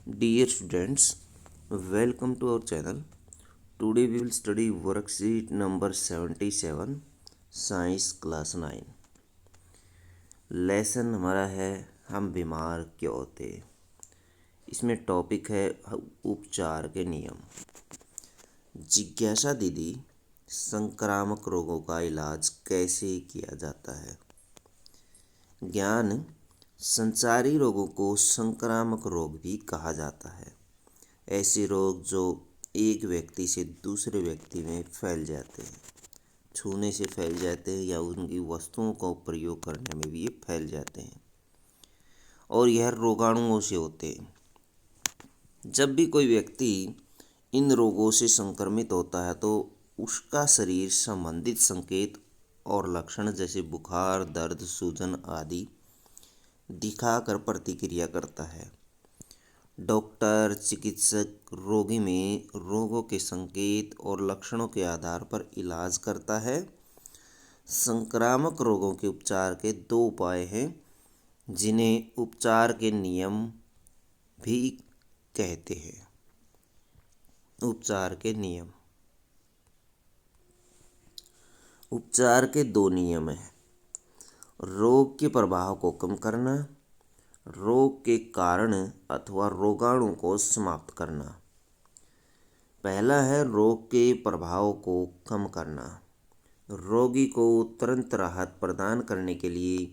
Dear students, welcome to our channel. Today we will study worksheet number 77, Science Class 9. Lesson हमारा है हम बीमार क्यों होते। इसमें टॉपिक है उपचार के नियम। जिज्ञासा दीदी, संक्रामक रोगों का इलाज कैसे किया जाता है। ज्ञान, संचारी रोगों को संक्रामक रोग भी कहा जाता है। ऐसे रोग जो एक व्यक्ति से दूसरे व्यक्ति में फैल जाते हैं, छूने से फैल जाते हैं या उनकी वस्तुओं का प्रयोग करने में भी ये फैल जाते हैं और यह रोगाणुओं से होते हैं। जब भी कोई व्यक्ति इन रोगों से संक्रमित होता है तो उसका शरीर संबंधित संकेत और लक्षण जैसे बुखार, दर्द, सूजन आदि दिखाकर प्रतिक्रिया करता है। डॉक्टर, चिकित्सक रोगी में रोगों के संकेत और लक्षणों के आधार पर इलाज करता है। संक्रामक रोगों के उपचार के दो उपाय हैं जिन्हें उपचार के नियम भी कहते हैं। उपचार के नियम। उपचार के दो नियम हैं। रोग के प्रभाव को कम करना, रोग के कारण अथवा रोगाणु को समाप्त करना। पहला है रोग के प्रभाव को कम करना। रोगी को तुरंत राहत प्रदान करने के लिए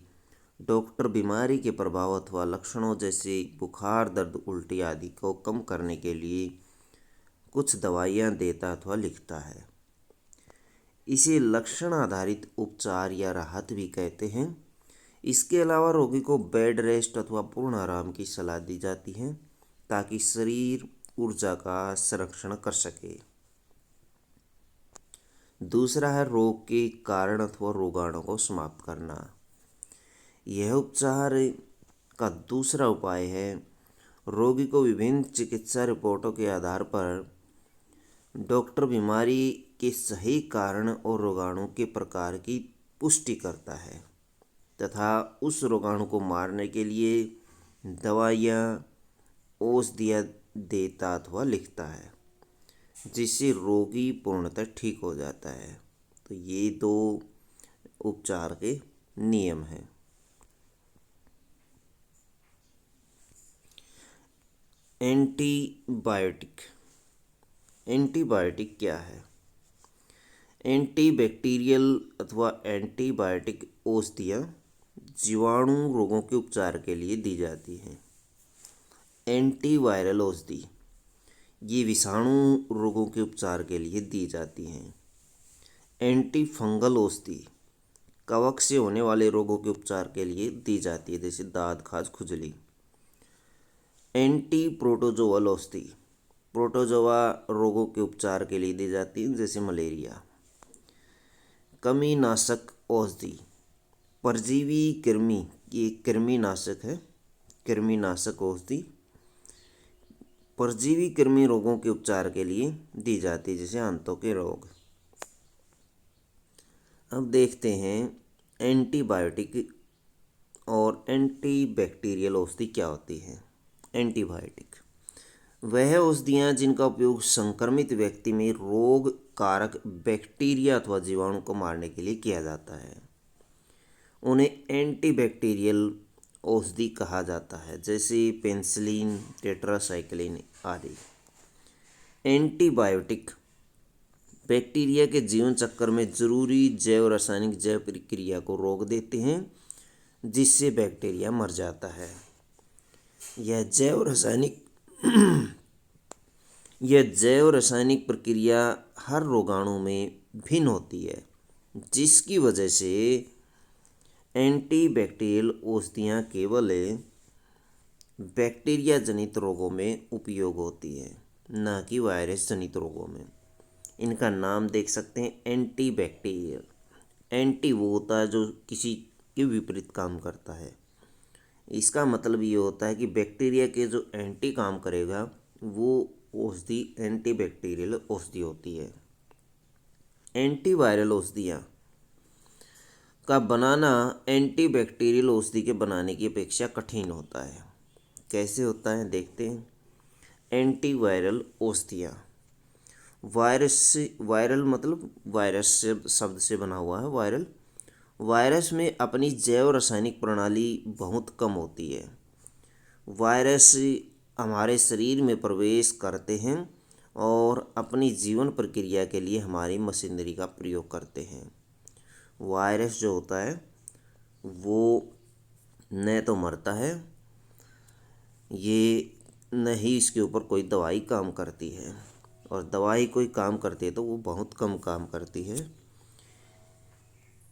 डॉक्टर बीमारी के प्रभाव अथवा लक्षणों जैसे बुखार, दर्द, उल्टी आदि को कम करने के लिए कुछ दवाइयाँ देता अथवा लिखता है। इसे लक्षण आधारित उपचार या राहत भी कहते हैं। इसके अलावा रोगी को बेड रेस्ट अथवा पूर्ण आराम की सलाह दी जाती है ताकि शरीर ऊर्जा का संरक्षण कर सके। दूसरा है रोग के कारण अथवा रोगाणु को समाप्त करना। यह उपचार का दूसरा उपाय है। रोगी को विभिन्न चिकित्सा रिपोर्टों के आधार पर डॉक्टर बीमारी के सही कारण और रोगाणु के प्रकार की पुष्टि करता है तथा उस रोगाणु को मारने के लिए दवाइयाँ, औषधियाँ देता अथवा लिखता है जिससे रोगी पूर्णतः ठीक हो जाता है। तो ये दो उपचार के नियम हैं। एंटीबायोटिक। एंटीबायोटिक क्या है? एंटीबैक्टीरियल अथवा एंटीबायोटिक औषधियाँ जीवाणु रोगों के उपचार के लिए दी जाती हैं। एंटीवायरल औषधि ये विषाणु रोगों के उपचार के लिए दी जाती हैं। एंटी फंगल औषधि कवक से होने वाले रोगों के उपचार के लिए दी जाती है जैसे दाद, खाज, खुजली। एंटी प्रोटोजोअल औषधि प्रोटोजोआ रोगों के उपचार के लिए दी जाती है जैसे मलेरिया। कृमिनाशक औषधि परजीवी कृमि ये कृमिनाशक है। कृमिनाशक औषधि परजीवी कृमि रोगों के उपचार के लिए दी जाती है जैसे आंतों के रोग। अब देखते हैं एंटीबायोटिक और एंटीबैक्टीरियल औषधि क्या होती है। एंटीबायोटिक वह औषधियाँ जिनका उपयोग संक्रमित व्यक्ति में रोग कारक बैक्टीरिया अथवा जीवाणु को मारने के लिए किया जाता है। उन्हें एंटीबैक्टीरियल औषधि कहा जाता है जैसे पेनिसिलिन, टेट्रासाइक्लिन आदि। एंटीबायोटिक बैक्टीरिया के जीवन चक्र में जरूरी जैव रासायनिक जैव प्रक्रिया को रोक देते हैं जिससे बैक्टीरिया मर जाता है। यह जैव रासायनिक प्रक्रिया हर रोगाणु में भिन्न होती है जिसकी वजह से एंटीबैक्टीरियल औषधियाँ केवल बैक्टीरिया जनित रोगों में उपयोग होती है, न कि वायरस जनित रोगों में। इनका नाम देख सकते हैं एंटीबैक्टीरियल। एंटी वो होता है जो किसी के विपरीत काम करता है। इसका मतलब ये होता है कि बैक्टीरिया के जो एंटी काम करेगा वो औषधि एंटीबैक्टीरियल औषधि होती है। एंटीवायरल औषधियाँ का बनाना एंटीबैक्टीरियल औषधि के बनाने की अपेक्षा कठिन होता है। कैसे होता है देखते हैं। एंटीवायरल औषधियाँ। वायरल मतलब वायरस से शब्द से बना हुआ है वायरल। वायरस में अपनी जैव रासायनिक प्रणाली बहुत कम होती है। वायरस हमारे शरीर में प्रवेश करते हैं और अपनी जीवन प्रक्रिया के लिए हमारी मशीनरी का प्रयोग करते हैं। वायरस जो होता है वो न तो मरता है, ये न ही इसके ऊपर कोई दवाई काम करती है, और दवाई कोई काम करती है तो वो बहुत कम काम करती है।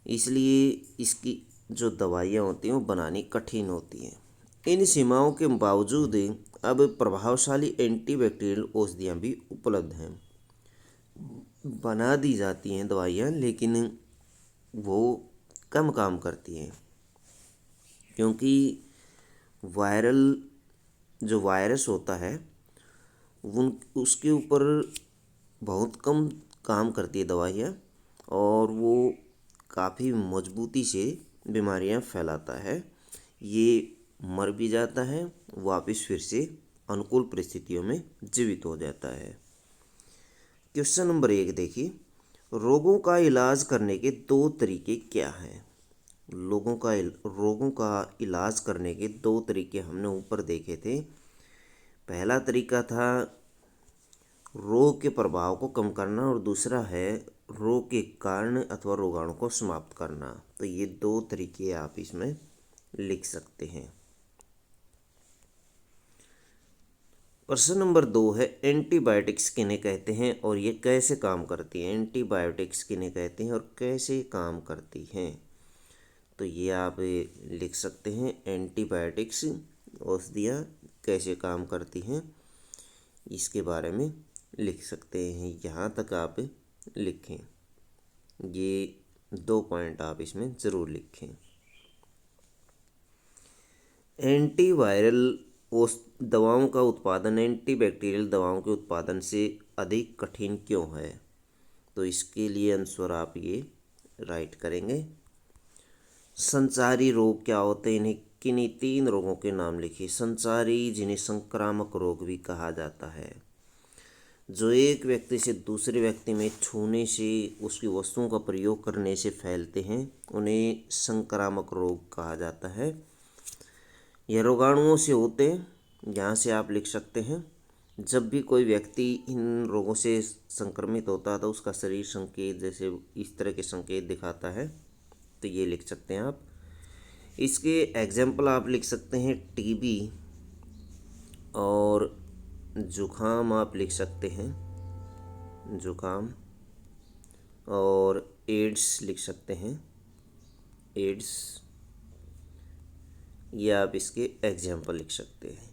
इसलिए इसकी जो दवाइयाँ होती हैं वो बनानी कठिन होती हैं। इन सीमाओं के बावजूद अब प्रभावशाली एंटीबैक्टीरियल औषधियाँ भी उपलब्ध हैं। बना दी जाती हैं दवाइयाँ, लेकिन वो कम काम करती हैं, क्योंकि जो वायरस होता है उसके ऊपर बहुत कम काम करती है दवाइयाँ, और वो काफ़ी मजबूती से बीमारियाँ फैलाता है। ये मर भी जाता है, वापस फिर से अनुकूल परिस्थितियों में जीवित हो जाता है। क्वेश्चन नंबर 1 देखिए, रोगों का इलाज करने के 2 तरीके क्या हैं? रोगों का इलाज करने के 2 तरीके हमने ऊपर देखे थे। पहला तरीका था रोग के प्रभाव को कम करना, और दूसरा है रोग के कारण अथवा रोगाणु को समाप्त करना। तो ये 2 तरीके आप इसमें लिख सकते हैं। प्रश्न नंबर 2 है, एंटीबायोटिक्स किन्हें कहते हैं और ये कैसे काम करती हैं? एंटीबायोटिक्स किन्हें कहते हैं और कैसे काम करती हैं? तो ये आप लिख सकते हैं, एंटीबायोटिक्स औषधियाँ कैसे काम करती हैं, इसके बारे में लिख सकते हैं। यहाँ तक आप लिखें, ये 2 पॉइंट आप इसमें ज़रूर लिखें। एंटीवायरल दवाओं का उत्पादन एंटीबैक्टीरियल दवाओं के उत्पादन से अधिक कठिन क्यों है? तो इसके लिए आंसर आप ये राइट करेंगे। संचारी रोग क्या होते हैं? इन्हें किन्हीं 3 रोगों के नाम लिखिए। संचारी, जिन्हें संक्रामक रोग भी कहा जाता है, जो एक व्यक्ति से दूसरे व्यक्ति में छूने से, उसकी वस्तुओं का प्रयोग करने से फैलते हैं, उन्हें संक्रामक रोग कहा जाता है। यह रोगाणुओं से होते हैं। यहाँ से आप लिख सकते हैं, जब भी कोई व्यक्ति इन रोगों से संक्रमित होता है तो उसका शरीर संकेत जैसे इस तरह के संकेत दिखाता है, तो ये लिख सकते हैं आप। इसके एग्जाम्पल आप लिख सकते हैं, टीबी और जुखाम आप लिख सकते हैं, जुखाम, और एड्स लिख सकते हैं, एड्स, ये आप इसके एग्जाम्पल लिख सकते हैं।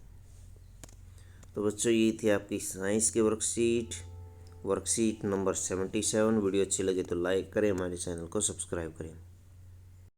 तो बच्चों, ये थी आपकी साइंस की वर्कशीट नंबर 77। वीडियो अच्छी लगे तो लाइक करें, हमारे चैनल को सब्सक्राइब करें।